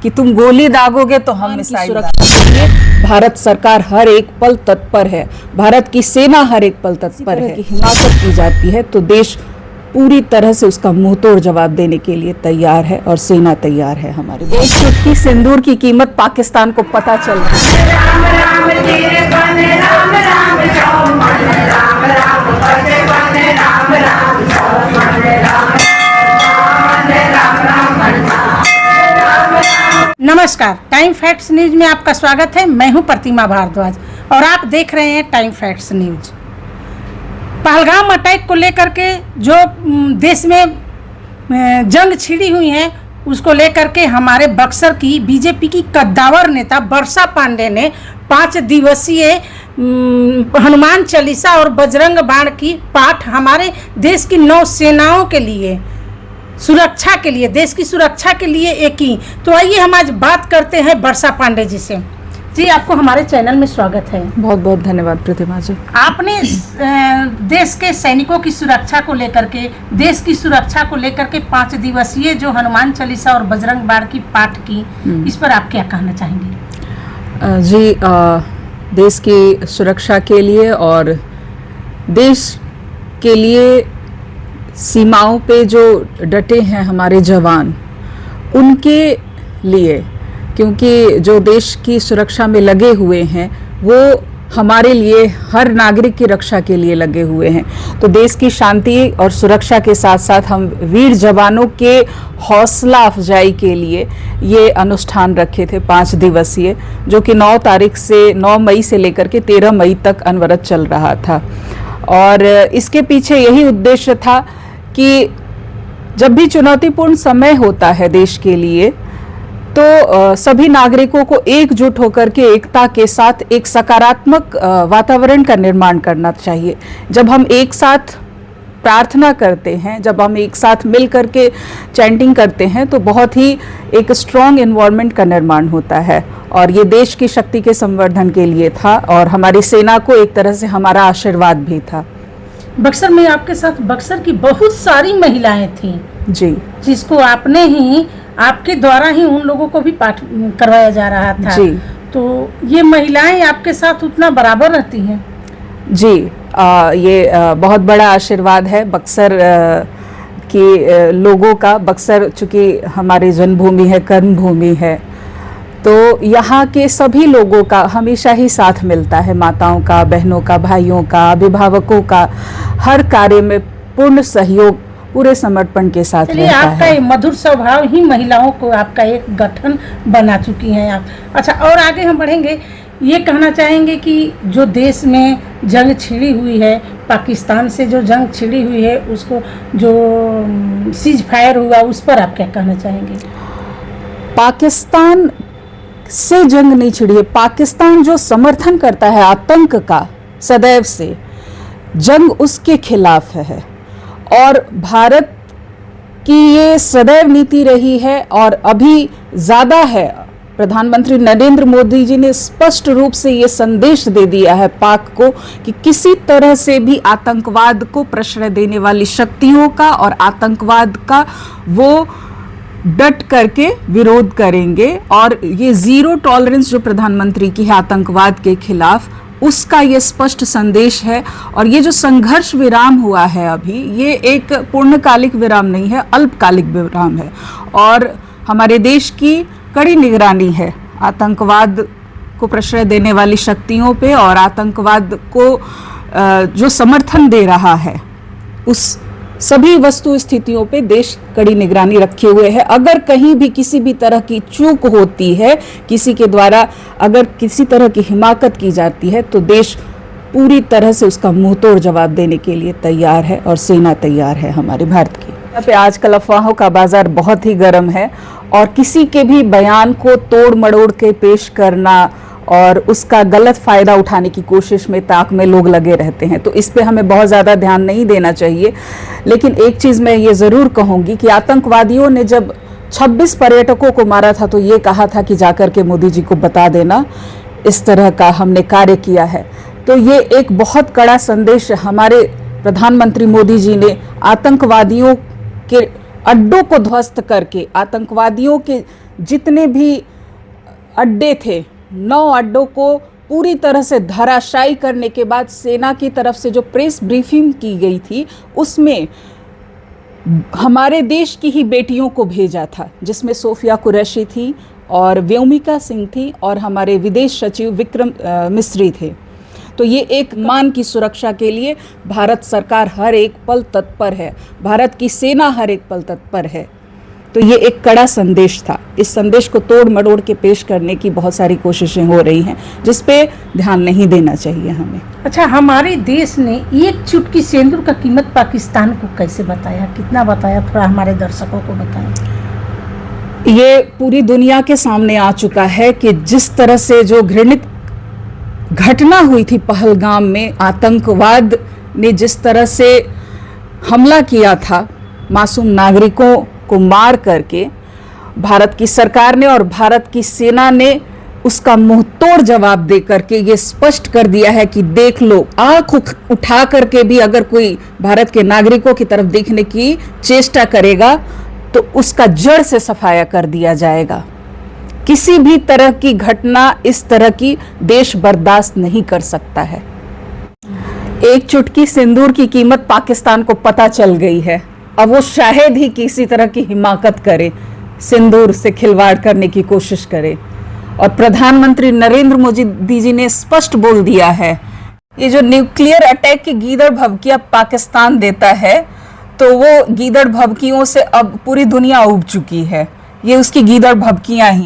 कि तुम गोली दागोगे तो हम मिसाइल दागेंगे। भारत सरकार हर एक पल तत्पर है, भारत की सेना हर एक पल तत्पर है। हिमाकत की जाती है तो देश पूरी तरह से उसका मुंहतोड़ जवाब देने के लिए तैयार है और सेना तैयार है हमारी। एक चुटकी सिंदूर की कीमत पाकिस्तान को पता चल रही नमस्कार, टाइम फैक्ट्स न्यूज में आपका स्वागत है। मैं हूं प्रतिमा भारद्वाज और आप देख रहे हैं time facts news. Pahalgam attack को लेकर के जो देश में जंग छिड़ी हुई है उसको लेकर के हमारे बक्सर की बीजेपी की कद्दावर नेता वर्षा पांडे ने 5 दिवसीय हनुमान चालीसा और बजरंग बाण की पाठ हमारे देश की नौसेनाओं के लिए सुरक्षा के लिए, देश की सुरक्षा के लिए एक ही। तो आइए हम आज बात करते हैं वर्षा पांडे जी से। जी, आपको हमारे चैनल में स्वागत है। बहुत बहुत धन्यवाद प्रतिमा जी। आपने देश के सैनिकों की सुरक्षा को लेकर के, देश की सुरक्षा को लेकर के 5 दिवसीय जो हनुमान चालीसा और बजरंग बाण की पाठ की, इस पर आप क्या कहना चाहेंगे? जी, देश की सुरक्षा के लिए और देश के लिए सीमाओं पे जो डटे हैं हमारे जवान, उनके लिए, क्योंकि जो देश की सुरक्षा में लगे हुए हैं वो हमारे लिए, हर नागरिक की रक्षा के लिए लगे हुए हैं। तो देश की शांति और सुरक्षा के साथ साथ हम वीर जवानों के हौसला अफजाई के लिए ये अनुष्ठान रखे थे 5 दिवसीय, जो कि 9 मई से लेकर के 13 मई तक अनवरत चल रहा था। और इसके पीछे यही उद्देश्य था कि जब भी चुनौतीपूर्ण समय होता है देश के लिए, तो सभी नागरिकों को एकजुट होकर के एकता के साथ एक सकारात्मक वातावरण का निर्माण करना चाहिए। जब हम एक साथ प्रार्थना करते हैं, जब हम एक साथ मिल करके चैंटिंग करते हैं, तो बहुत ही एक स्ट्रॉन्ग एनवायरनमेंट का निर्माण होता है। और ये देश की शक्ति के संवर्धन के लिए था और हमारी सेना को एक तरह से हमारा आशीर्वाद भी था। बक्सर में आपके साथ बक्सर की बहुत सारी महिलाएं थीं जी, जिसको आपने ही, आपके द्वारा ही उन लोगों को भी पाठ करवाया जा रहा था जी। तो ये महिलाएं आपके साथ उतना बराबर रहती हैं? जी, ये बहुत बड़ा आशीर्वाद है बक्सर के लोगों का। बक्सर चूँकि हमारी जन्मभूमि है, कर्मभूमि है, तो यहाँ के सभी लोगों का हमेशा ही साथ मिलता है। माताओं का, बहनों का, भाइयों का, अभिभावकों का हर कार्य में पूर्ण सहयोग, पूरे समर्पण के साथ रहता है। आपका मधुर स्वभाव ही महिलाओं को आपका एक गठन बना चुकी हैं आप। अच्छा, और आगे हम बढ़ेंगे, ये कहना चाहेंगे कि जो देश में जंग छिड़ी हुई है, पाकिस्तान से जो जंग छिड़ी हुई है, उसको जो सीज फायर हुआ, उस पर आप क्या कहना चाहेंगे? पाकिस्तान से जंग नहीं छिड़ी है। पाकिस्तान जो समर्थन करता है आतंक का सदैव से, जंग उसके खिलाफ है। और भारत की ये सदैव नीति रही है और अभी ज़्यादा है। प्रधानमंत्री नरेंद्र मोदी जी ने स्पष्ट रूप से ये संदेश दे दिया है पाक को कि किसी तरह से भी आतंकवाद को प्रश्रय देने वाली शक्तियों का और आतंकवाद का वो डट करके विरोध करेंगे। और ये ज़ीरो टॉलरेंस जो प्रधानमंत्री की है आतंकवाद के खिलाफ, उसका ये स्पष्ट संदेश है। और ये जो संघर्ष विराम हुआ है अभी, ये एक पूर्णकालिक विराम नहीं है, अल्पकालिक विराम है। और हमारे देश की कड़ी निगरानी है आतंकवाद को प्रश्रय देने वाली शक्तियों पे, और आतंकवाद को जो समर्थन दे रहा है उस सभी वस्तु स्थितियों पे देश कड़ी निगरानी रखे हुए है। अगर कहीं भी किसी भी तरह की चूक होती है, किसी के द्वारा अगर किसी तरह की हिमाकत की जाती है, तो देश पूरी तरह से उसका मुंहतोड़ जवाब देने के लिए तैयार है और सेना तैयार है हमारे भारत की। यहाँ पे आजकल अफवाहों का बाजार बहुत ही गर्म है और किसी के भी बयान को तोड़ मड़ोड़ के पेश करना और उसका गलत फ़ायदा उठाने की कोशिश में ताक में लोग लगे रहते हैं। तो इस पे हमें बहुत ज़्यादा ध्यान नहीं देना चाहिए। लेकिन एक चीज़ मैं ये ज़रूर कहूँगी कि आतंकवादियों ने जब 26 पर्यटकों को मारा था तो ये कहा था कि जाकर के मोदी जी को बता देना इस तरह का हमने कार्य किया है। तो ये एक बहुत कड़ा संदेश हमारे प्रधानमंत्री मोदी जी ने आतंकवादियों के अड्डों को ध्वस्त करके, आतंकवादियों के जितने भी अड्डे थे 9 अड्डों को पूरी तरह से धराशायी करने के बाद सेना की तरफ से जो प्रेस ब्रीफिंग की गई थी उसमें हमारे देश की ही बेटियों को भेजा था, जिसमें सोफिया कुरैशी थी और व्योमिका सिंह थी और हमारे विदेश सचिव विक्रम मिस्री थे। तो ये एक मान की सुरक्षा के लिए भारत सरकार हर एक पल तत्पर है, भारत की सेना हर एक पल तत्पर है। तो ये एक कड़ा संदेश था। इस संदेश को तोड़ मरोड़ के पेश करने की बहुत सारी कोशिशें हो रही हैं, जिस पे ध्यान नहीं देना चाहिए हमें। अच्छा, हमारे देश ने एक चुटकी सिंदूर का कीमत पाकिस्तान को कैसे बताया, कितना बताया, थोड़ा हमारे दर्शकों को बताएं। ये पूरी दुनिया के सामने आ चुका है कि जिस तरह से जो घृणित घटना हुई थी पहलगाम में, आतंकवाद ने जिस तरह से हमला किया था मासूम नागरिकों को मार करके, भारत की सरकार ने और भारत की सेना ने उसका मुंहतोड़ जवाब दे करके ये स्पष्ट कर दिया है कि देख लो, आंख उठा करके भी अगर कोई भारत के नागरिकों की तरफ देखने की चेष्टा करेगा तो उसका जड़ से सफाया कर दिया जाएगा। किसी भी तरह की घटना इस तरह की देश बर्दाश्त नहीं कर सकता है। एक चुटकी सिंदूर की कीमत पाकिस्तान को पता चल गई है। अब वो शायद ही किसी तरह की हिमाकत करे, सिंदूर से खिलवाड़ करने की कोशिश करे। और प्रधानमंत्री नरेंद्र मोदी जी ने स्पष्ट बोल दिया है, ये जो न्यूक्लियर अटैक की गीदड़ भभकियां पाकिस्तान देता है, तो वो गीदड़ भभकियों से अब पूरी दुनिया उब चुकी है। ये उसकी गीदड़ भभकियां ही